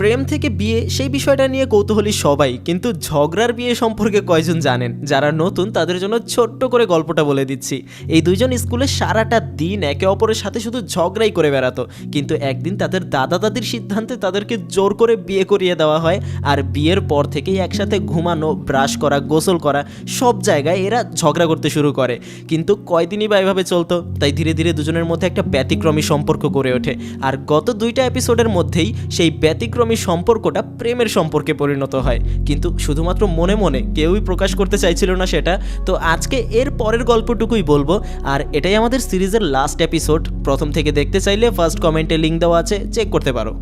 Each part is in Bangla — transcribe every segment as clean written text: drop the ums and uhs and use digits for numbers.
প্রেম থেকে বিয়ে সেই বিষয়টা নিয়ে কৌতূহলী সবাই, কিন্তু ঝগড়ার বিয়ে সম্পর্কে কয়জন জানেন? যারা নতুন তাদের জন্য ছোট্ট করে গল্পটা বলে দিচ্ছি। এই দুইজন স্কুলে সারাটা দিন একে অপরের সাথে শুধু ঝগড়াই করে বেড়াতো, কিন্তু একদিন তাদের দাদা দাদির সিদ্ধান্তে তাদেরকে জোর করে বিয়ে করিয়ে দেওয়া হয়। আর বিয়ের পর থেকেই একসাথে ঘুমানো, ব্রাশ করা, গোসল করা, সব জায়গায় এরা ঝগড়া করতে শুরু করে। কিন্তু কয়দিনই বা এভাবে চলতো, তাই ধীরে ধীরে দুজনের মধ্যে একটা ব্যতিক্রমী সম্পর্ক গড়ে ওঠে। আর গত 2টা এপিসোডের মধ্যেই সেই ব্যতিক্রমী সম্পর্কটা প্রেমের সম্পর্কে পরিণত হয়, কিন্তু শুধুমাত্র মনে মনে কেউই প্রকাশ করতে চাইছিল না সেটা। তো আজকে এর পরের গল্পটুকুই বলবো, আর এটাই আমাদের সিরিজের লাস্ট এপিসোড। প্রথম থেকে দেখতে চাইলে ফার্স্ট কমেন্টে লিঙ্ক দেওয়া আছে, চেক করতে পারো।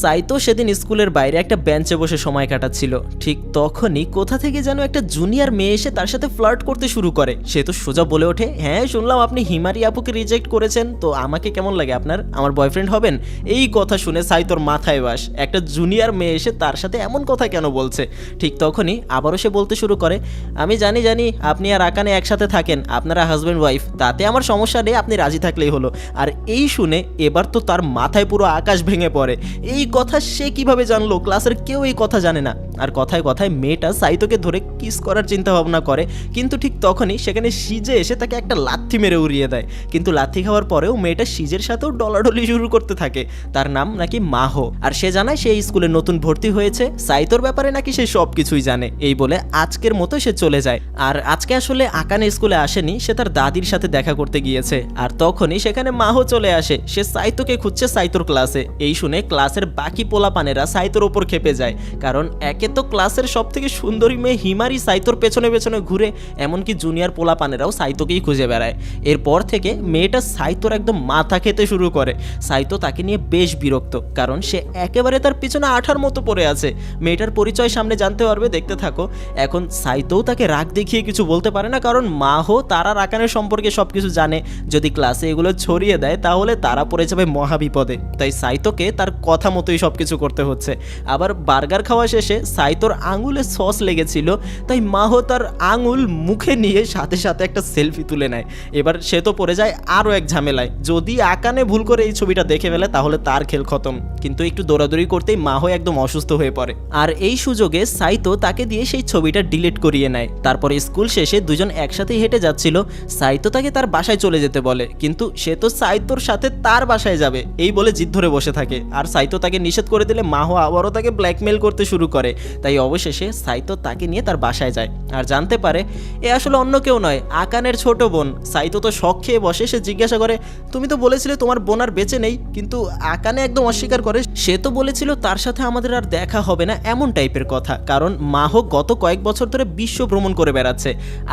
সাইতো সেদিন স্কুলের বাইরে একটা বেঞ্চে বসে সময় কাটাচ্ছিল। ঠিক তখনই কোথা থেকে যেন একটা জুনিয়র মেয়ে এসে তার সাথে ফ্লার্ট করতে শুরু করে। সে তো সোজা বলে ওঠে, হ্যাঁ শুনলাম আপনি হিমারি আপুকে রিজেক্ট করেছেন, তো আমাকে কেমন লাগে আপনার? আমার বয়ফ্রেন্ড হবেন? এই কথা শুনে সাইতোর মাথায় বাস, একটা জুনিয়র মেয়ে এসে তার সাথে এমন কথা কেন বলছে। ঠিক তখনই আবারও সে বলতে শুরু করে, আমি জানি আপনি আর আকানে একসাথে থাকেন, আপনারা হাজব্যান্ড ওয়াইফ, তাতে আমার সমস্যা নেই, আপনি রাজি থাকলেই হলো। আর এই শুনে এবার তো তার মাথায় পুরো আকাশ ভেঙে পড়ে। এই কথা সে কিভাবে জানলো? ক্লাসের কেউ এই কথা জানে না। আর কথায় কথায় মেয়েটা সাইতোকে ধরে কিস করার চিন্তা ভাবনা করে, কিন্তু ঠিক তখনই সেখানে সিজে এসে তাকে একটা লাথি মেরে উড়িয়ে দেয়। কিন্তু লাথি খাওয়ার পরেও মেয়েটা সিজের সাথেও ডলাডলি শুরু করতে থাকে। তার নাম নাকি মাহো, আর সে জানায় সে স্কুলে নতুন ভর্তি হয়েছে, সাইতোর ব্যাপারে নাকি সে সব কিছুই জানে। এই বলে আজকের মতো সে চলে যায়। আর আজকে আসলে আকানে স্কুলে আসেনি, সে তার দাদির সাথে দেখা করতে গিয়েছে। আর তখনই সেখানে মাহো চলে আসে, সে সাইতোকে খুঁজছে সাইতোর ক্লাসে। এই শুনে ক্লাসের বাকি পোলাপানেরা সাইতোর ওপর খেপে যায়, কারণ একে তো ক্লাসের সব থেকে সুন্দরী মেয়ে হিমারি সাইতোর পেছনে পেছনে ঘুরে, এমনকি জুনিয়র পোলাপানেরাও সাইতোকেই খুঁজে বেড়ায়। এরপর থেকে মেয়েটা সাইতোর একদম মাথা খেতে শুরু করে। সাইতো তাকে নিয়ে বেশ বিরক্ত, কারণ সে একেবারে তার পিছনে আঠার মতো পড়ে আছে। মেয়েটার পরিচয় সামনে জানতে পারবে, দেখতে থাকো। এখন সাইতোও তাকে রাগ দেখিয়ে কিছু বলতে পারে না, কারণ মাহো তারা আকানের সম্পর্কে সব কিছু জানে। যদি ক্লাসে এগুলো ছড়িয়ে দেয় তাহলে তারা পড়ে যাবে মহাবিপদে। তাই সাইতোকে তার কথা মতোই সব কিছু করতে হচ্ছে। আবার বার্গার খাওয়া শেষে সাইতোর আঙুলে সস লেগেছিল, তাই মাহো তার আঙুল মুখে নিয়ে সাথে সাথে একটা সেলফি তুলে নেয়। এবার সে তো পড়ে যায় আরও এক ঝামেলায়। যদি আকানে ভুল করে এই ছবিটা দেখে ফেলে তাহলে তার খেল খতম। কিন্তু একটু দৌড়াদৌড়ি করতেই মাহো একদম অসুস্থ হয়ে পড়ে, আর এই সুযোগে সাইতো তাকে দিয়ে সেই ছবিটা ডিলিট করিয়ে নেয়। তারপরে স্কুল শেষে দুজন একসাথেই হেঁটে যাচ্ছিল। সাইতো তাকে তার বাসায় চলে যেতে বলে, কিন্তু সে তো সাইতোর সাথে তার বাসায় যাবে এই বলে জিদ ধরে বসে থাকে। আর সাইতো তাকে নিষেধ করে দিলে মাহো আবারও তাকে ব্ল্যাকমেল করতে শুরু করে। তাই অবশেষে সাইতো তাকে নিয়ে তার বাসায় যায়, আর জানতে পারে এ আসলে অন্য কেউ নয়, আকানের ছোট বোন। সাইতো তো শখ খেয়ে বসে, সে জিজ্ঞাসা করে, তুমি তো বলেছিলে তোমার বোন আর বেঁচে নেই, কিন্তু আকানে একদম অস্বীকার করে। সে তো বলেছিল তার সাথে আমাদের আর দেখা হবে না, এমন টাইপের কথা, কারণ মাহো গত কয়েক বছর ধরে বিশ্ব ভ্রমণ করে বেড়াচ্ছে।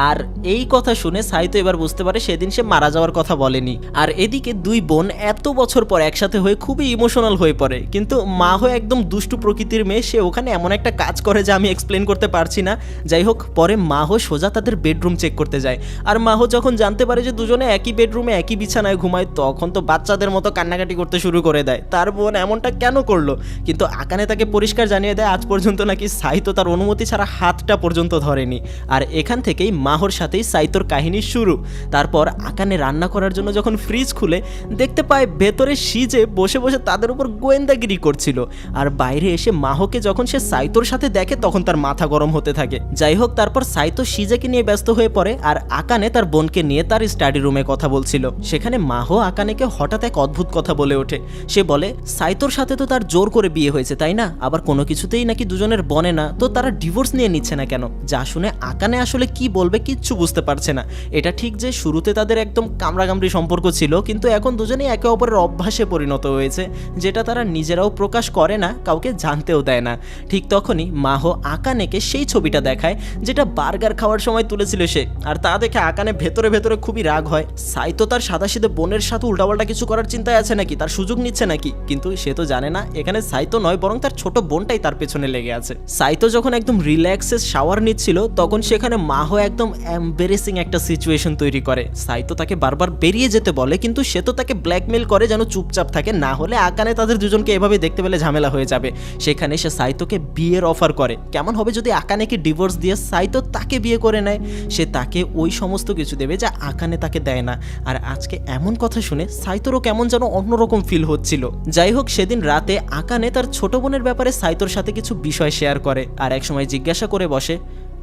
আর এই কথা শুনে সাইতো এবার বুঝতে পারে সেদিন সে মারা যাওয়ার কথা বলেনি। আর এদিকে দুই বোন এত বছর পর একসাথে হয়ে খুবই ইমোশনাল হয়ে পড়ে, কিন্তু মাহো একদম দুষ্টু প্রকৃতির মেয়ে, সে ওখানে এমন একটা কাজ করে যা আমি এক্সপ্লেন করতে পারছি না। যাই হোক, পরে মাহো সোজা তাদের বেডরুম চেক করতে যায়। আর মাহো যখন জানতে পারে যে দুজনে একই বেডরুমে একই বিছানায় ঘুমায়, তখন তো বাচ্চাদের মতো কান্নাকাটি করতে শুরু করে দেয়, তার বোন এমনটা কেন করলো। কিন্তু আকানে তাকে পরিষ্কার জানিয়ে দেয় আজ পর্যন্ত নাকি সাইতো তার অনুমতি ছাড়া হাতটা পর্যন্ত ধরেনি। আর এখান থেকেই মাহোর সাথেই সাইতোর কাহিনী শুরু। তারপর আকানে রান্না করার জন্য যখন ফ্রিজ খুলে দেখতে পায় ভেতরে সিজে বসে বসে তাদের উপর গোয়েন্দাগিরি করছিল। আর বাইরে এসে মাহোকে যখন সে সাইতোর সাথে দেখে তখন তার মাথা গরম হতে থাকে। যাই হোক, তারপর সাইতো সিজেকে নিয়ে ব্যস্ত হয়ে পড়ে, আর আকানে তার বোনকে নিয়ে তার স্টাডি রুমে কথা বলছিল। সেখানে মাহো আকানেকে হঠাৎ এক অদ্ভুত কথা বলে ওঠে। সে বলে, সাইতোর সাথে তো তার জোর করে বিয়ে হয়েছে তাই না, আবার কোনো কিছুতেই নাকি দুজনের বনে না, তো তারা ডিভোর্স নিয়ে নিচ্ছে না কেন? যা শুনে আকানে আসলে কি বলবে কিচ্ছু বুঝতে পারছে না। এটা ঠিক যে শুরুতে তাদের একদম কামড়াকামড়ি সম্পর্ক ছিল, কিন্তু এখন দুজনেই একে অপরের অভ্যাসে পরিণত হয়েছে, যেটা তারা নিজেরাও প্রকাশ করে না, কাউকে জানতেও দেয় না। ঠিক তখনই মাহো আকানেকে সেই ছবিটা দেখায় যেটা বার্গার খাওয়ার সময় তুলেছিল সে। আর তা দেখে আকানে ভেতরে ভেতরে খুবই রাগ হয়। সাইতো তার সাদাসিধে বোনের সাথে উল্টাপাল্টা কিছু করার চিন্তায় আছে নাকি, তার সুযোগ নিচ্ছে নাকি, কিন্তু সে তো জানে না এখানে সাইতো নয় বরং তার ছোট বোনটাই তার পেছনে লেগে আছে। সাইতো যখন একদম রিল্যাক্সে শাওয়ার নিচ্ছিল তখন সেখানে মাহো একদম এম্বারেসিং একটা সিচুয়েশন তৈরি করে। সাইতো তাকে বারবার বেরিয়ে যেতে বলে, কিন্তু সে তো তাকে ব্ল্যাকমেল করে যেন চুপচাপ থাকে, না হলে আকানে তাদের দুজনকে এভাবে দেখতে পেলে ঝামেলা হয়ে যাবে। সেখানে সে সাইতোকে বিয়ের বিয়ের অফার করে। কেমন হবে যদি আকানেকে ডিভোর্স দিয়ে সাইতো তাকে বিয়ে করে নেয়, সে তাকে ওই সমস্ত কিছু দেবে যা আকানে তাকে দেয় না। আর আজকে এমন কথা শুনে সাইতোরও কেমন যেন অন্যরকম ফিল হচ্ছিল। যাই হোক, সেদিন রাতে আকানে তার ছোট বোনের ব্যাপারে সাইতোর সাথে কিছু বিষয় শেয়ার করে আর একসময় জিজ্ঞাসা করে বসে,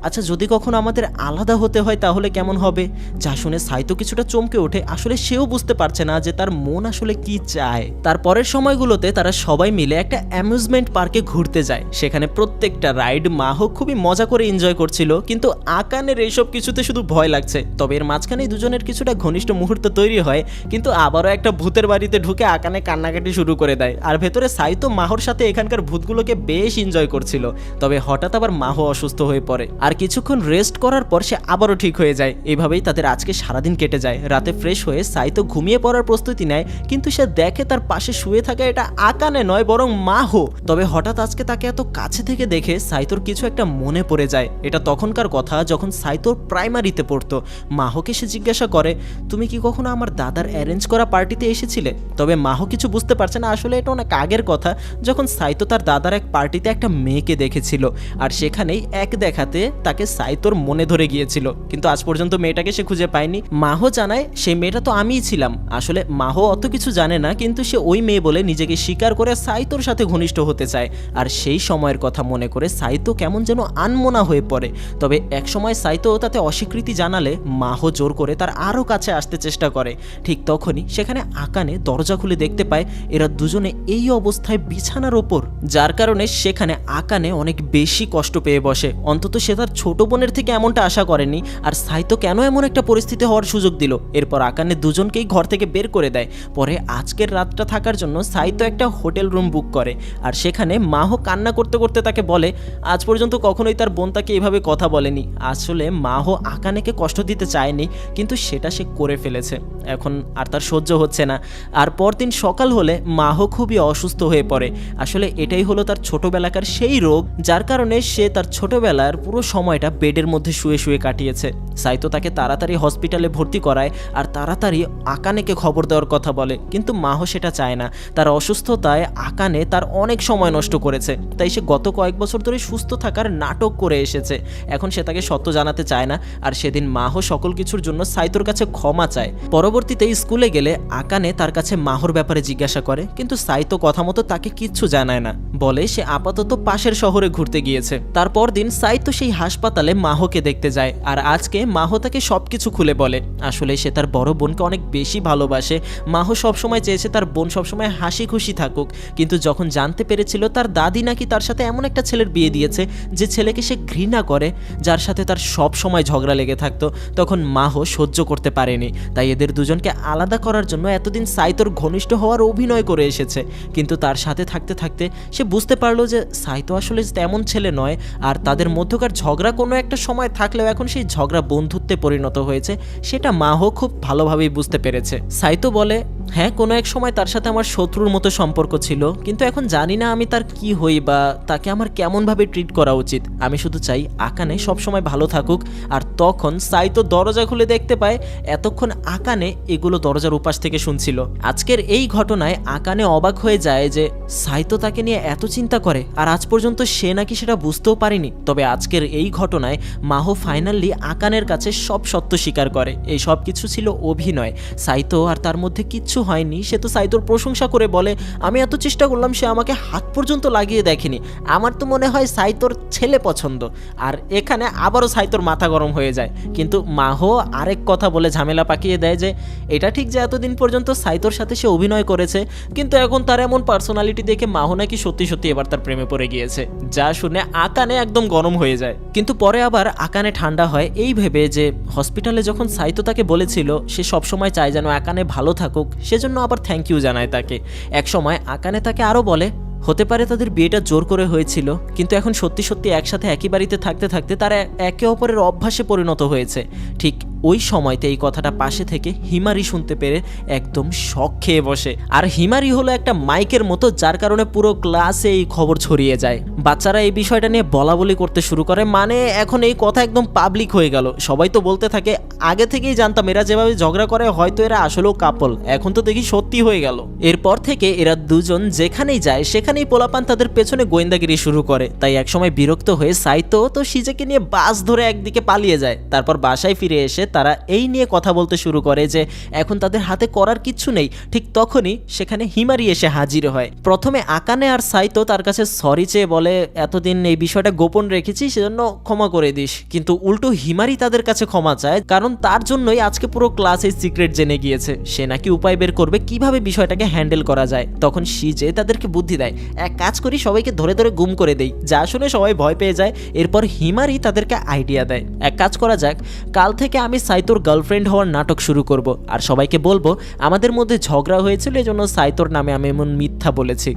আচ্ছা যদি কখনো আমাদের আলাদা হতে হয় তাহলে কেমন হবে? যা শুনে সাইতো কিছুটা চমকে ওঠে। আসলে সেও বুঝতে পারছে না যে তার মন আসলে কি চায়। তারপরের সময়গুলোতে তারা সবাই মিলে একটা অ্যামিউজমেন্ট পার্কে ঘুরতে যায়। সেখানে প্রত্যেকটা রাইড মাহো খুবই মজা করে এনজয় করছিল, কিন্তু আকানের এইসব কিছুতে শুধু ভয় লাগছে। তবে এর মাঝখানেই দুজনের কিছুটা ঘনিষ্ঠ মুহূর্ত তৈরি হয়, কিন্তু আবারও একটা ভূতের বাড়িতে ঢুকে আকানে কান্নাকাটি শুরু করে দেয়। আর ভেতরে সাইতো মাহোর সাথে এখানকার ভূতগুলোকে বেশ এনজয় করছিল। তবে হঠাৎ আবার মাহো অসুস্থ হয়ে পড়ে আর কিছুক্ষণ রেস্ট করার পর সে আবারও ঠিক হয়ে যায়। এইভাবেই তাদের আজকে সারাদিন কেটে যায়। রাতে ফ্রেশ হয়ে সাইতো ঘুমিয়ে পড়ার প্রস্তুতি নেয়, কিন্তু সে দেখে তার পাশে শুয়ে থাকা এটা আকানে নয় বরং মাহো। তবে হঠাৎ আজকে তাকে এত কাছে থেকে দেখে সাইতোর কিছু একটা মনে পড়ে যায়। এটা তখনকার কথা যখন সাইতোর প্রাইমারিতে পড়তো। মাহোকে সে জিজ্ঞাসা করে, তুমি কি কখনো আমার দাদার অ্যারেঞ্জ করা পার্টিতে এসেছিলে? তবে মাহো কিছু বুঝতে পারছে না। আসলে এটা অনেক আগের কথা, যখন সাইতো তার দাদার এক পার্টিতে একটা মেয়েকে দেখেছিল আর সেখানেই এক দেখাতে তাকে সাইতোর মনে ধরে গিয়েছিল, কিন্তু আজ পর্যন্ত মেয়েটাকে সে খুঁজে পায়নি। মাহো জানায় সেই মেয়েটা তো আমিই ছিলাম। আসলে মাহো অত কিছু জানে না, কিন্তু সে ওই মেয়ে বলে নিজেকে স্বীকার করে সাইতোর সাথে ঘনিষ্ঠ হতে চায়। আর সেই সময়ের কথা মনে করে সাইতো কেমন যেন আনমনা হয়ে পড়ে। তবে এক সময় সাইতো তাতে অস্বীকৃতি জানালে মাহো জোর করে তার আরও কাছে আসতে চেষ্টা করে। ঠিক তখনই সেখানে আকানে দরজা খুলে দেখতে পায় এরা দুজনে এই অবস্থায় বিছানার ওপর, যার কারণে সেখানে আকানে অনেক বেশি কষ্ট পেয়ে বসে। অন্তত সে তার ছোট বোনের থেকে এমনটা আশা করেনি। আর সাইতো কেন এমন একটা পরিস্থিতি হওয়ার সুযোগ দিল? এরপর আকানে দুজনকেই ঘর থেকে বের করে দেয়। পরে আজকের রাতটা থাকার জন্য সাইতো একটা হোটেল রুম বুক করে আর সেখানে মাহো কান্না করতে করতে তাকে বলে আজ পর্যন্ত কখনোই তার বোন তাকে এভাবে কথা বলেনি। আসলে মাহো আকানেকে কষ্ট দিতে চায়নি, কিন্তু সেটা সে করে ফেলেছে। এখন আর তার সহ্য হচ্ছে না। আর পরদিন সকাল হলে মাহো খুবই অসুস্থ হয়ে পড়ে। আসলে এটাই হলো তার ছোটবেলাকার সেই রোগ, যার কারণে সে তার ছোটবেলার পুরো সময়টা বেডের মধ্যে শুয়ে শুয়ে কাটিয়েছে। সাইতো তাকে তাড়াতাড়ি হসপিটালে ভর্তি করায় আর তাড়াতাড়ি আকানেকে খবর দেওয়ার কথা বলে, কিন্তু মাহো সেটা চায় না। তার অসুস্থতায় আকানে তার অনেক সময় নষ্ট করেছে, তাই সে গত কয়েক বছর ধরে সুস্থ থাকার নাটক করে এসেছে। এখন সে তাকে সত্য জানাতে চায় না। আর সেদিন মাহো সকল কিছুর জন্য সাইতোর কাছে ক্ষমা চায়। পরবর্তীতে স্কুলে গেলে আকানে তার কাছে মাহোর ব্যাপারে জিজ্ঞাসা করে, কিন্তু সাইতো কথা মতো তাকে কিচ্ছু জানায় না, বলে সে আপাতত পাশের শহরে ঘুরতে গিয়েছে। তারপর দিন সাইতো সেই হাসপাতালে মাহোকে দেখতে যায় আর আজকে মাহো তাকে সবকিছু খুলে বলে। আসলে সে তার বড় বোনকে অনেক বেশি ভালোবাসে। মাহো সবসময় চেয়েছে তার বোন সবসময় হাসি খুশি থাকুক, কিন্তু যখন জানতে পেরেছিল তার দাদি নাকি তার সাথে এমন একটা ছেলের বিয়ে দিয়েছে যে ছেলেকে সে ঘৃণা করে, যার সাথে তার সব সময় ঝগড়া লেগে থাকতো, তখন মাহো সহ্য করতে পারেনি। তাই এদের দুজনকে আলাদা করার জন্য এতদিন সাইতোর ঘনিষ্ঠ হওয়ার অভিনয় করে এসেছে। কিন্তু তার সাথে থাকতে থাকতে সে বুঝতে পারলো যে সাইতো আসলে তেমন ছেলে নয়। আর তাদের মধ্যকার ঝগড়া কোনো একটা সময় থাকলেও এখন সেই ঝগড়া বন্ধুত্বে পরিণত হয়েছে, সেটা মাহো খুব ভালোভাবেই বুঝতে পেরেছে। সাইতো বলে, হ্যাঁ কোনো এক সময় তার সাথে আমার শত্রুর মতো সম্পর্ক ছিল, কিন্তু এখন জানি না আমি তার কি হই বা তাকে আমার কেমনভাবে ট্রিট করা উচিত। আমি শুধু চাই আকানে সবসময় ভালো থাকুক। আর তখন সাইতো দরজা খুলে দেখতে পায় এতক্ষণ আকানে এগুলো দরজার উপাস থেকে শুনছিল। আজকের এই ঘটনায় আকানে অবাক হয়ে যায় যে সাইতো তাকে নিয়ে এত চিন্তা করে আর আজ পর্যন্ত সে নাকি সেটা বুঝতেও পারেনি। তবে আজকের এই ঘটনায় মাহো ফাইনালি আকানের কাছে সব সত্য স্বীকার করে। এই সব কিছু ছিল অভিনয়। সাইতো আর তার মধ্যে কিচ্ছু হয়নি। সে তো সাইতোর প্রশংসা করে বলে, আমি এত চেষ্টা করলাম সে আমাকে হাত পর্যন্ত লাগিয়ে দেখেনি। আমার তো মনে হয় সাইতোর ছেলে পছন্দ। আর এখানে আবারও সাইতোর মাথা গরম হয়ে যায়, কিন্তু মাহো আরেক কথা বলে ঝামেলা পাকিয়ে দেয় যে এটা ঠিক যে এতদিন পর্যন্ত সাইতোর সাথে সে অভিনয় করেছে, কিন্তু এখন তার এমন পার্সোনালিটি দেখে মাহো নাকি সত্যি সত্যি এবার তার প্রেমে পড়ে গিয়েছে। যা শুনে আকানে একদম গরম হয়ে যায়, কিন্তু পরে আবার আকানে ঠান্ডা হয় এই ভেবে যে হসপিটালে যখন সাইতো তাকে বলেছিল সে সবসময় চায় যেন আকানে ভালো থাকুক, সেজন্য আবার থ্যাংক ইউ জানায় তাকে। এক সময় আকানে তাকে আরও বলে হতে পারে তাদের বিয়েটা জোর করে হয়েছিল, কিন্তু এখন সত্যি সত্যি একসাথে একই বাড়িতে থাকতে থাকতে তারা একে অপরের অভ্যাসে পরিণত হয়েছে। ঠিক ওই সময়তে এই কথাটা পাশে থেকে হিমারি শুনতে পেরে একদম শক খেয়ে বসে। আর হিমারি হলো একটা মাইকের মতো, যার কারণে পুরো ক্লাসে এই খবর ছড়িয়ে যায়। বাচ্চারা এই বিষয়টা নিয়ে বলা বলি করতে শুরু করে, মানে এখন এই কথা একদম পাবলিক হয়ে গেল। সবাই তো বলতে থাকে আগে থেকেই জানতাম এরা যেভাবে ঝগড়া করে হয়তো এরা আসলেও কাপল, এখন তো দেখি সত্যি হয়ে গেল। এরপর থেকে এরা দুজন যেখানেই যায় সেখানেই পোলাপান তাদের পেছনে গোয়েন্দাগিরি শুরু করে। তাই একসময় বিরক্ত হয়ে সাইতো তো শিজেকে নিয়ে বাস ধরে একদিকে পালিয়ে যায়। তারপর বাসায় ফিরে এসে তারা এই নিয়ে কথা বলতে শুরু করে যে এখন তাদের হাতে করার কিচ্ছু নেই। ঠিক তখনই সেখানে হিমারি এসে হাজির হয়। প্রথমে আকানে আর সাইতো তার কাছে সরি চেয়ে বলে এতদিন এই বিষয়টা গোপন রেখেছি, সেজন্য ক্ষমা করে দিস। কিন্তু উল্টো হিমারি তাদের কাছে ক্ষমা চায়, কারণ তার জন্যই আজকে পুরো ক্লাসে সিক্রেট জেনে গিয়েছে। সে নাকি উপায় বের করবে কিভাবে বিষয়টাকে হ্যান্ডেল করা যায়। তখন শিজে তাদেরকে বুদ্ধি দেয়, এক কাজ করি সবাইকে ধরে ধরে গুম করে দেই, যা শুনে সবাই ভয় পেয়ে যায়। এরপর হিমারি তাদেরকে আইডিয়া দেয়, এক কাজ করা যাক, কাল থেকে আমি সাইতোর গার্লফ্রেন্ড হওয়ার নাটক শুরু করব, আর সবাইকে বলবো আমাদের মধ্যে ঝগড়া হয়েছিল এজন্য সাইতোর নামে আমি এমন মিথ্যা বলেছি।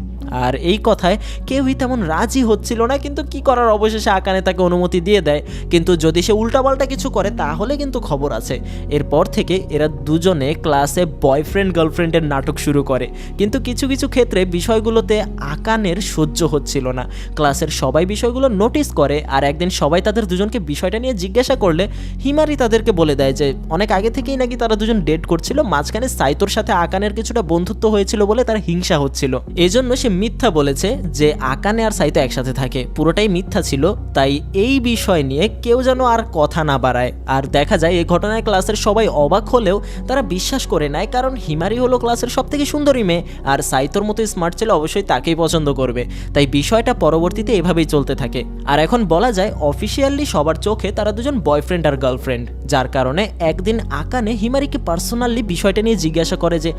আর এই কথায় কেউই তেমন রাজি হচ্ছিল না, কিন্তু কি করার, অবশেষে আকানে তাকে অনুমতি দিয়ে দেয়। কিন্তু যদি সে উল্টাপাল্টা কিছু করে তাহলে কিন্তু খবর আছে। এরপর থেকে এরা দুজনে ক্লাসে বয়ফ্রেন্ড গার্লফ্রেন্ডের নাটক শুরু করে। কিন্তু কিছু কিছু ক্ষেত্রে বিষয়গুলোতে আকানের সহ্য হচ্ছিল না। ক্লাসের সবাই বিষয়গুলো নোটিস করে, আর একদিন সবাই তাদের দুজনকে বিষয়টা নিয়ে জিজ্ঞাসা করলে হিমারি তাদেরকে বলে দেয় যে অনেক আগে থেকেই নাকি তারা দুজন ডেট করছিল, মাঝখানে সাইতোর সাথে আকানের কিছুটা বন্ধুত্ব হয়েছিল বলে তার হিংসা হচ্ছিল। এজন্য সে মিথ্যা বলেছে যে আকানে আর সাইতো একসাথে থাকে, পুরোটাই মিথ্যা ছিল। তাই এই বিষয় নিয়ে কেউ যেন আর কথা না বাড়ায়। আর দেখা যায় এই ঘটনায় ক্লাসের সবাই অবাক হলেও তারা বিশ্বাস করে নেয়, কারণ হিমারি হলো ক্লাসের সব থেকে সুন্দরী মেয়ে, আর সাইতোর মতো স্মার্ট ছেলে অবশ্যই তাকেই পছন্দ করবে। তাই বিষয়টা পরবর্তীতে এভাবেই চলতে থাকে। আর এখন বলা যায় অফিসিয়ালি সবার চোখে তারা দুজন বয়ফ্রেন্ড আর গার্লফ্রেন্ড, যার কারণে একদিন আকানে হিমারিকে পার্সোনালি বিষয়টা নিয়ে জিজ্ঞাসা করে যে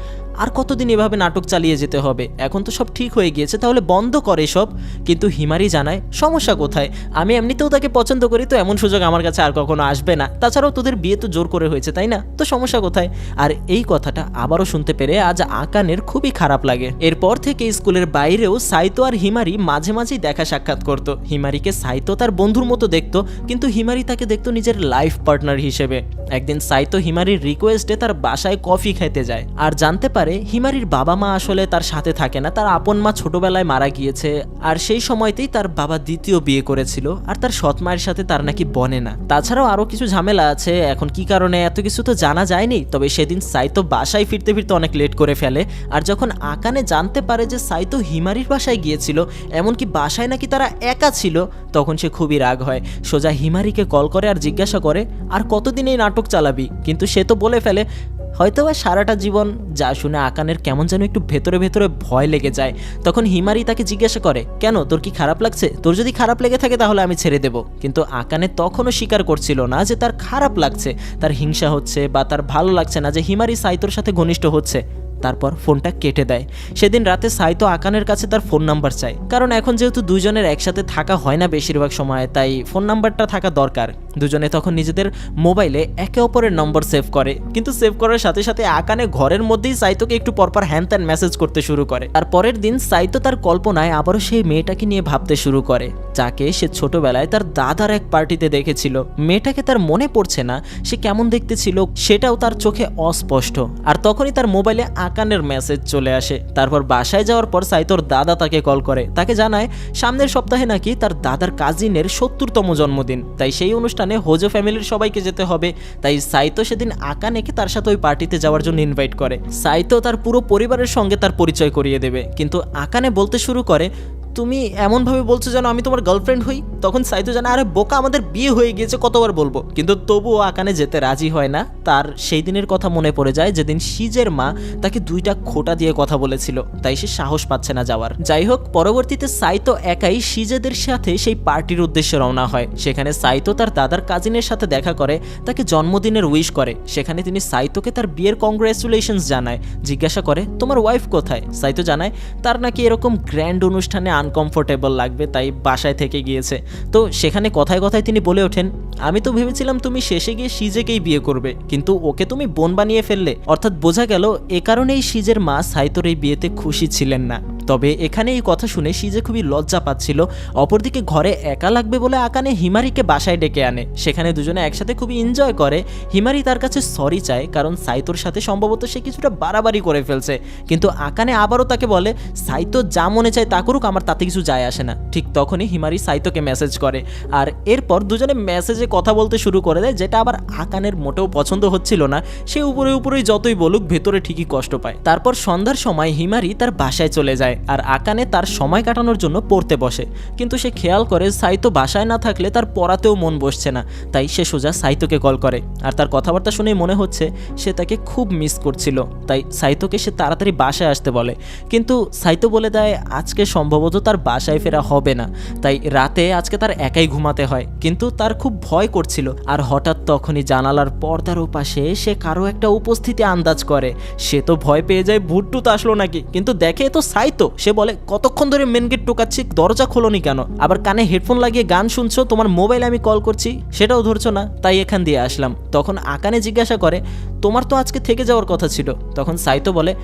আর কতদিন এভাবে নাটক চালিয়ে যেতে হবে, এখন তো সব ঠিক হয়ে গিয়েছে, তাহলে বন্ধ করে সব। কিন্তু হিমারি জানায় সমস্যা কোথায়, আমি এমনিতেও তাকে পছন্দ করি, তো এমন সুযোগ আমার কাছে আর কখনো আসবে না। তাছাড়াও তোদের বিয়ে তো জোর করে হয়েছে তাই না, তো সমস্যা কোথায়। আর এই কথাটা আবারও শুনতে পেরে আজ আকানের খুবই খারাপ লাগে। এরপর থেকে স্কুলের বাইরেও সাইতো আর হিমারি মাঝে মাঝেই দেখা সাক্ষাৎ করতো। হিমারিকে সাইতো তার বন্ধুর মতো দেখতো, কিন্তু হিমারি তাকে দেখতো নিজের লাইফ পার্টনার হিসেবে। একদিন সাইতো হিমারির রিকোয়েস্টে তার বাসায় কফি খেতে যায়, আর জানতে পারে হিমারির বাবা মা আসলে তার সাথে থাকে না, তার আপন মা ছোটবেলায় মারা গিয়েছে। আর সেই সময়তেই তার বাবা দ্বিতীয় বিয়ে করেছিল, আর তার সৎ মায়ের সাথে তার নাকি বনে না। তাছাড়াও আরো কিছু ঝামেলা আছে, এখন কি কারণে এত কিছু তো জানা যায়নি। তবে সেদিন সাইতো বাসায় ফিরতে ফিরতে অনেক লেট করে ফেলে। আর যখন আকানে জানতে পারে যে সাইতো হিমারির বাসায় গিয়েছিল, এমনকি বাসায় নাকি তারা একা ছিল, তখন সে খুবই রাগ হয়। সোজা হিমারিকে কল করে আর জিজ্ঞাসা করে আর কতদিন এই নাটক চালাবি। কিন্তু সে তো বলে ফেলে হয়তোবা সারাটা জীবন। যা শুনে আকানের কেমন যেন একটু ভেতরে ভেতরে ভয় লেগে যায়। তখন হিমারি তাকে জিজ্ঞাসা করে কেন, তোর কি খারাপ লাগছে? তোর যদি খারাপ লেগে থাকে তাহলে আমি ছেড়ে দেব। কিন্তু আকানে তখনও স্বীকার করছিল না যে তার খারাপ লাগছে, তার হিংসা হচ্ছে বা তার ভালো লাগছে না যে হিমারি সাইতোর সাথে ঘনিষ্ঠ হচ্ছে। তারপর ফোনটা কেটে দেয়। সেদিন রাতে সাইতো আকানের কাছে তার ফোন নাম্বার চায়, কারণ এখন যেহেতু দুজনের একসাথে থাকা হয় না বেশিরভাগ সময়, তাই ফোন নাম্বারটা থাকা দরকার। দুজনে তখন নিজেদের মোবাইলে একে অপরের নম্বর সেভ করে, কিন্তু সেভ করার সাথে সাথে আকানে ঘরের মধ্যেই সাইতোকে একটু পরপর হ্যান ত্যান মেসেজ করতে শুরু করে। আর পরের দিন সাইতো তার কল্পনায় আবারও সেই মেয়েটাকে নিয়ে ভাবতে শুরু করে, যাকে সে ছোটবেলায় তার দাদার এক পার্টিতে দেখেছিল। মেয়েটাকে তার মনে পড়ছে না সে কেমন দেখতে ছিল, সেটাও তার চোখে অস্পষ্ট। আর তখনই তার মোবাইলে আকানের মেসেজ চলে আসে। তারপর বাসায় যাওয়ার পর সাইতোর দাদা তাকে কল করে, তাকে জানায় সামনের সপ্তাহে নাকি তার দাদার কাজিনের ৭০তম জন্মদিন, তাই সেই অনুষ্ঠানে হোজো ফ্যামিলির সবাইকে যেতে হবে। তাই সাইতো সেদিন আকানেকে তার সাথে ওই পার্টিতে যাওয়ার জন্য ইনভাইট করে। সাইতো তার পুরো পরিবারের সঙ্গে তার পরিচয় করিয়ে দেবে, কিন্তু আকানে বলতে শুরু করে তুমি এমনভাবে বলছো যেন আমি তোমার গার্লফ্রেন্ড হই। তখন সাইতো জানা আরে বোকা, আমাদের বিয়ে হয়ে গিয়েছে, কতবার বলবো। কিন্তু তবুও আকানে যেতে রাজি হয় না। তার সেই দিনের কথা মনে পড়ে যায় যেদিন শিজের মা তাকে 2টা খোঁটা দিয়ে কথা বলেছিল, তাই সে সাহস পাচ্ছে না যাওয়ার। যাই হোক, পরবর্তীতে সাইতো একাই শিজেদের সাথে সেই পার্টির উদ্দেশ্যে রওনা হয়। সেখানে সাইতো তার দাদার কাজিনের সাথে দেখা করে, তাকে জন্মদিনের উইশ করে। সেখানে তিনি সাইতোকে তার বিয়ের কংগ্রেচুলেশনস জানায়, জিজ্ঞাসা করে তোমার ওয়াইফ কোথায়। সাইতো জানায় তার নাকি এরকম গ্র্যান্ড অনুষ্ঠানে আনকমফোর্টেবল লাগবে, তাই বাসায় থেকে গিয়েছে। তো সেখানে কথায় কথায় তিনি বলে ওঠেন আমি তো ভেবেছিলাম তুমি শেষে গিয়ে শিজেকেই বিয়ে করবে, কিন্তু ওকে তুমি বোন বানিয়ে ফেললে। অর্থাৎ বোঝা গেল এ কারণেই শিজের মা সাইতোর এই বিয়েতে খুশি ছিলেন না। তবে এখানে এই কথা শুনে সিজে খুবই লজ্জা পাচ্ছিল। অপরদিকে ঘরে একা লাগবে বলে আকানে হিমারিকে বাসায় ডেকে আনে। সেখানে দুজনে একসাথে খুবই এনজয় করে। হিমারি তার কাছে সরি চায়, কারণ সাইতোর সাথে সম্ভবত সে কিছুটা বাড়াবাড়ি করে ফেলছে। কিন্তু আকানে আবারও তাকে বলে সাইতো যা মনে চায় তা করুক, আমার তাতে কিছু যায় আসে না। ঠিক তখনই হিমারি সাইতোকে মেসেজ করে, আর এরপর দুজনে মেসেজে কথা বলতে শুরু করে দেয়, যেটা আবার আকানের মোটেও পছন্দ হচ্ছিল না। সে উপরেই যতই বলুক ভেতরে ঠিকই কষ্ট পায়। তারপর সন্ধ্যার সময় হিমারি তার বাসায় চলে যায়, আর আকানে তার সময় কাটানোর জন্য পড়তে বসে। কিন্তু সে খেয়াল করে সাইতো বাসায় না থাকলে তার পড়াতেও মন বসছে না। তাই সে সোজা সাইতোকে কল করে, আর তার কথাবার্তা শুনেই মনে হচ্ছে সে তাকে খুব মিস করছিল। তাই সাইতোকে সে তাড়াতাড়ি বাসায় আসতে বলে, কিন্তু সাইতো বলে দেয় আজকে সম্ভবত তার বাসায় ফেরা হবে না। তাই রাতে আজকে তার একাই ঘুমাতে হয়। কিন্তু তার খুব ভয় করছিল। আর হঠাৎ তখনই জানালার পর্দার ওপাশে সে কারো একটা উপস্থিতি আন্দাজ করে। সে তো ভয় পেয়ে যায়, ভুট্টু তো আসলো নাকি, কিন্তু দেখে তো সাইতো। সে বলে কতক্ষণ ধরে মেন গেট টোকাচ্ছি, দরজা খোলনি কেন? আবার কানে হেডফোন লাগিয়ে গান শুনছো, তোমার মোবাইলে আমি কল করছি সেটাও ধরছো না, তাই এখান দিয়ে আসলাম। তখন আকানে জিজ্ঞাসা করে তোমার তো আজকে থেকে যাওয়ার কথা ছিল। তখন সাইতো বলে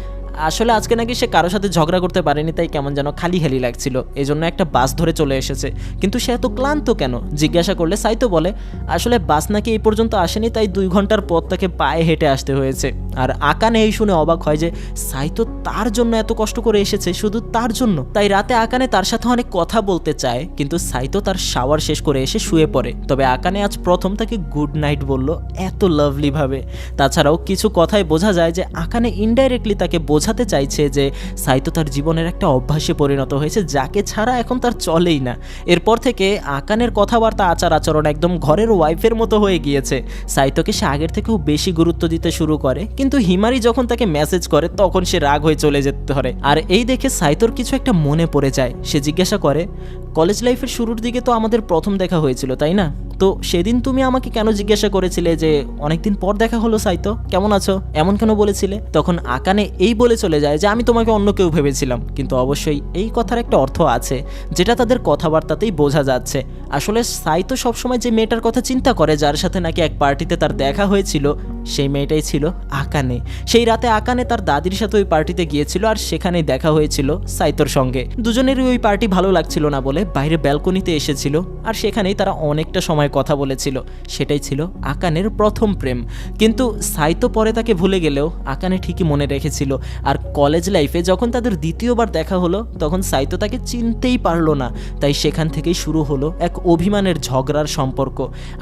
আসলে আজকে নাকি সে কারোর সাথে ঝগড়া করতে পারেনি, তাই কেমন যেন খালি খালি লাগছিল, এজন্য একটা বাস ধরে চলে এসেছে। কিন্তু সে এত ক্লান্ত কেন জিজ্ঞাসা করলে সাইতো বলে আসলে বাস নাকি এই পর্যন্ত আসেনি, তাই 2 ঘন্টার পথ তাকে পায়ে হেঁটে আসতে হয়েছে। আর আকানে এই শুনে অবাক হয় যে সাইতো তার জন্য এত কষ্ট করে এসেছে, শুধু তার জন্য। তাই রাতে আকানে তার সাথে অনেক কথা বলতে চায়, কিন্তু সাইতো তার শাওয়ার শেষ করে এসে শুয়ে পড়ে। তবে আকানে আজ প্রথম তাকে গুড নাইট বলল এত লাভলি ভাবে। তাছাড়াও কিছু কথায় বোঝা যায় যে আকানে ইনডাইরেক্টলি তাকে বোঝাতে চাইছে যে সাইতো তার জীবনের একটা অভ্যাসে পরিণত হয়েছে, যাকে ছাড়া এখন তার চলেই না। এরপর থেকে আকানের কথাবার্তা আচার আচরণ একদম ঘরের ওয়াইফের মতো হয়ে গিয়েছে। সাইতোকে সে আগের থেকেও বেশি গুরুত্ব দিতে শুরু করে। কিন্তু হিমারি যখন তাকে মেসেজ করে তখন সে রাগ হয়ে চলে যেতে ধরে। আর এই দেখে সাইতোর কিছু একটা মনে পড়ে যায়। সে জিজ্ঞাসা করে কলেজ লাইফের শুরুর দিকে তো আমাদের প্রথম দেখা হয়েছিল, তাই না? তো সেদিন তুমি আমাকে কেন জিজ্ঞাসা করেছিলে যে অনেকদিন পর দেখা হলো সাইতো, কেমন আছো, এমন কেন বলেছিলে? তখন আকানে এই বলে চলে যায় যে আমি তোমাকে অন্য কেউ ভেবেছিলাম। কিন্তু অবশ্যই এই কথার একটা অর্থ আছে, যেটা তাদের কথাবার্তাতেই বোঝা যাচ্ছে। আসলে সাইতো সবসময় যে মেয়েটার কথা চিন্তা করে, যার সাথে নাকি এক পার্টিতে তার দেখা হয়েছিল, সেই মেয়েটাই ছিল আকানে। সেই রাতে আকানে তার দাদির সাথে ওই পার্টিতে গিয়েছিল, আর সেখানেই দেখা হয়েছিল সাইতোর সঙ্গে। দুজনেরই ওই পার্টি ভালো লাগছিল না বলে বাইরে ব্যালকনিতে এসেছিল, আর সেখানেই তারা অনেকটা সময় কথা বলেছিল। সেটাই ছিল আকানের প্রথম প্রেম। কিন্তু সাইতো পরে তাকে ভুলে গেলেও আকানে ঠিকই মনে রেখেছিল। আর কলেজ লাইফে যখন তাদের দ্বিতীয়বার দেখা হলো, তখন সাইতো তাকে চিনতেই পারলো না। তাই সেখান থেকেই শুরু হলো এক অভিমানের ঝগড়ার সম্পর্ক।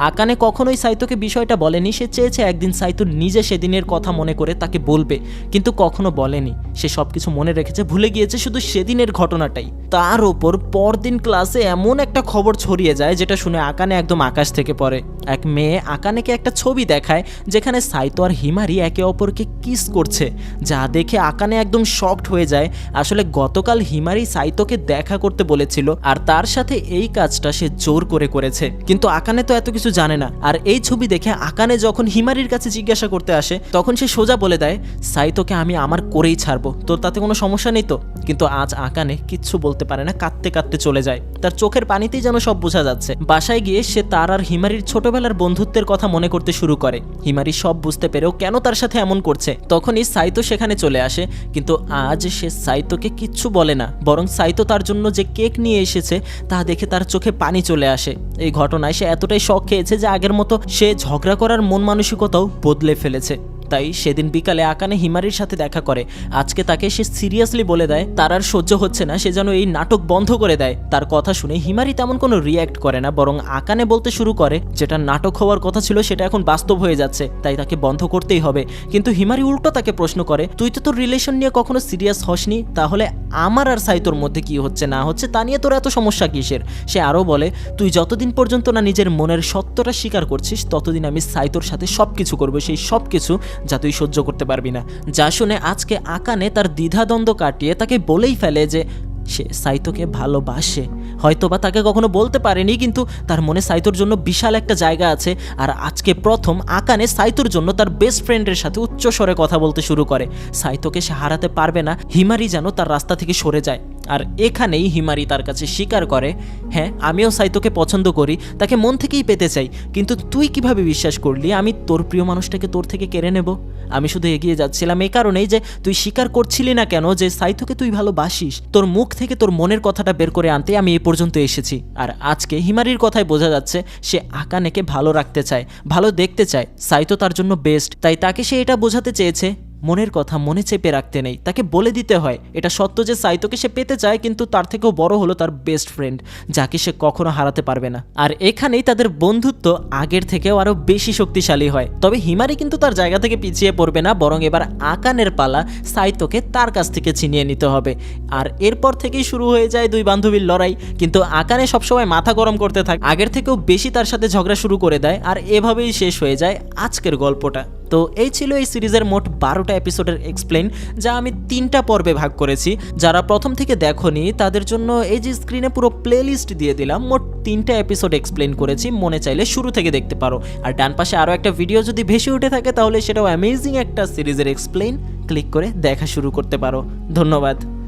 আকানে কখনোই সাইতোকে বিষয়টা বলেনি। সে চেয়েছে একদিন সাইতো নিজে সেদিনের কথা মনে করে তাকে বলবে, কিন্তু কখনো বলেনি। সে সবকিছু মনে রেখেছে, ভুলে গিয়েছে শুধু সেদিনের ঘটনাটাই। তার ওপর পরদিন ক্লাসে এমন একটা খবর ছড়িয়ে যায়, যেটা শুনে আকানে একদম আকাশ থেকে পড়ে। এক মেয়ে আকানেকে একটা ছবি দেখায়, যেখানে সাইতো আর হিমারি একে অপরকে কিস করছে, যা দেখে আকানে একদম শকড হয়ে যায়। আসলে গতকাল হিমারি সাইতোকে দেখা করতে বলেছিল, আর তার সাথে এই কাজটা সে জোর করে করেছে। কিন্তু আকানে তো এত কিছু জানে না। আর এই ছবি দেখে আকানে যখন হিমারির কাছে জিজ্ঞাসা করতে আসে, তখন সে সোজা বলে দেয় সাইতোকে আমি আমার করেই ছাড়বো, তোর তাতে কোনো সমস্যা নেই তো? কিন্তু আজ আকানে কিচ্ছু বলতে পারে না, কাঁদতে কাঁদতে চলে যায়। তার চোখের পানিতেই যেন সব বোঝা যাচ্ছে। বাসায় গিয়ে সে তার আর হিমারির ছোটবেলার বন্ধুত্বের কথা মনে করতে শুরু করে। হিমারি সব বুঝতে পেরেও কেন তার সাথে এমন করছে। তখনই সাইতো সেখানে চলে আসে, কিন্তু আজ সে সাইতোকে কিচ্ছু বলে না, বরং সাইতো তার জন্য যে কেক নিয়ে এসেছে তা দেখে তার চোখে পানি চলে আসে। এই ঘটনায় সে এতটাই শক খেয়েছে যে আগের মতো সে ঝগড়া করার মন মানসিকতাও বদলে ফেলেছে। তাই সেদিন বিকালে আকানে হিমারির সাথে দেখা করে। আজকে তাকে সে সিরিয়াসলি বলে দেয় তার আর সহ্য হচ্ছে না, সে যেন এই নাটক বন্ধ করে দেয়। তার কথা শুনে হিমারি তেমন কোনো রিয়্যাক্ট করে না, বরং আকানে বলতে শুরু করে যেটা নাটক হওয়ার কথা ছিল সেটা এখন বাস্তব হয়ে যাচ্ছে, তাই তাকে বন্ধ করতেই হবে। কিন্তু হিমারি উল্টো তাকে প্রশ্ন করে তুই তো তোর রিলেশন নিয়ে কখনো সিরিয়াস হসনি, তাহলে আমার আর সাইতোর মধ্যে কি হচ্ছে না হচ্ছে তা নিয়ে তোর এত সমস্যা কিসের? সে আরও বলে তুই যতদিন পর্যন্ত না নিজের মনের সত্যটা স্বীকার করছিস, ততদিন আমি সাইতোর সাথে সবকিছু করবো, সেই সব কিছু যা তুই সহ্য করতে পারবি না। যা শুনে আজকে আকানে তার দ্বিধাদ্বন্দ্ব কাটিয়ে তাকে বলেই ফেলে যে সে সাইতোকে ভালোবাসে। হয়তোবা তাকে কখনো বলতে পারেনি, কিন্তু তার মনে সাইতোর জন্য বিশাল একটা জায়গা আছে। আর আজকে প্রথম আকানে সাইতোর জন্য তার বেস্ট ফ্রেন্ডের সাথে উচ্চ স্বরে কথা বলতে শুরু করে। সাইতোকে সে হারাতে পারবে না, হিমারি যেন তার রাস্তা থেকে সরে যায়। আর এখানেই হিমারি তার কাছে স্বীকার করে, হ্যাঁ আমিও সাইতোকে পছন্দ করি, তাকে মন থেকেই পেতে চাই, কিন্তু তুই কিভাবে বিশ্বাস করলি আমি তোর প্রিয় মানুষটাকে তোর থেকে কেড়ে নেব? আমি শুধু এগিয়ে যাচ্ছিলাম এই কারণেই যে তুই স্বীকার করছিলি না কেন যে সাইতোকে তুই ভালোবাসিস। তোর মুখ থেকে তোর মনের কথাটা বের করে আনতে আমি এই পর্যন্ত এসেছি। আর আজকে হিমারির কথায় বোঝা যাচ্ছে সে আকানেকে ভালো রাখতে চায়, ভালো দেখতে চায়। সাইতো তার জন্য বেস্ট, তাই তাকে সে এটা বোঝাতে চেয়েছে মনের কথা মনে চেপে রাখতে নেই, তাকে বলে দিতে হয়। এটা সত্য যে সাইতোকে সে পেতে চায়, কিন্তু তার থেকেও বড় হলো তার বেস্ট ফ্রেন্ড, যাকে সে কখনো হারাতে পারবে না। আর এখানেই তাদের বন্ধুত্ব আগের থেকেও আরো বেশি শক্তিশালী হয়। তবে হিমারি কিন্তু তার জায়গা থেকে পিছিয়ে পড়বে না, বরং এবার আকানের পালা সাইতোকে তার কাছ থেকে ছিনিয়ে নিতে হবে। আর এরপর থেকেই শুরু হয়ে যায় দুই বান্ধবীর লড়াই। কিন্তু আকানে সবসময় মাথা গরম করতে থাকে, আগের থেকেও বেশি তার সাথে ঝগড়া শুরু করে দেয়। আর এভাবেই শেষ হয়ে যায় আজকের গল্পটা। তো এই ছিল এই সিরিজের মোট 12টা এপিসোডের এক্সপ্লেন, যা আমি 3টা পর্বে ভাগ করেছি। যারা প্রথম থেকে দেখোনি তাদের জন্য এই যে স্ক্রিনে পুরো প্লেলিস্ট দিয়ে দিলাম, মোট 3টা এপিসোড এক্সপ্লেন করেছি, মনে চাইলে শুরু থেকে দেখতে পারো। আর ডান পাশে আরও একটা ভিডিও যদি ভেসে উঠে থাকে তাহলে সেটাও অ্যামেজিং একটা সিরিজের এক্সপ্লেন, ক্লিক করে দেখা শুরু করতে পারো। ধন্যবাদ।